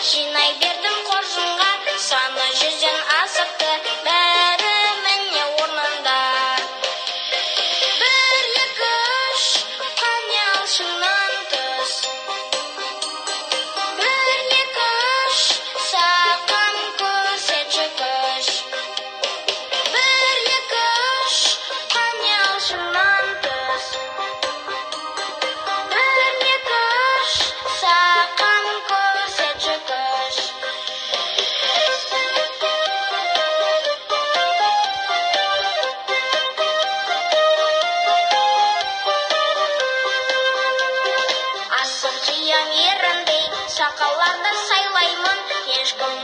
жинай бердім қоржынға, саны 100-ден асыпты, бәрі міне орнында. 1, 2, 3, қане алшыңнан түс. 1, 2, 3, саған көрсетші күш. 1, 2, 3, қане алшыңнан түс. 1, 2, 3, саған көрсетші күш. Асық жияң еріндей, сақаларды сайлаймын, ешкім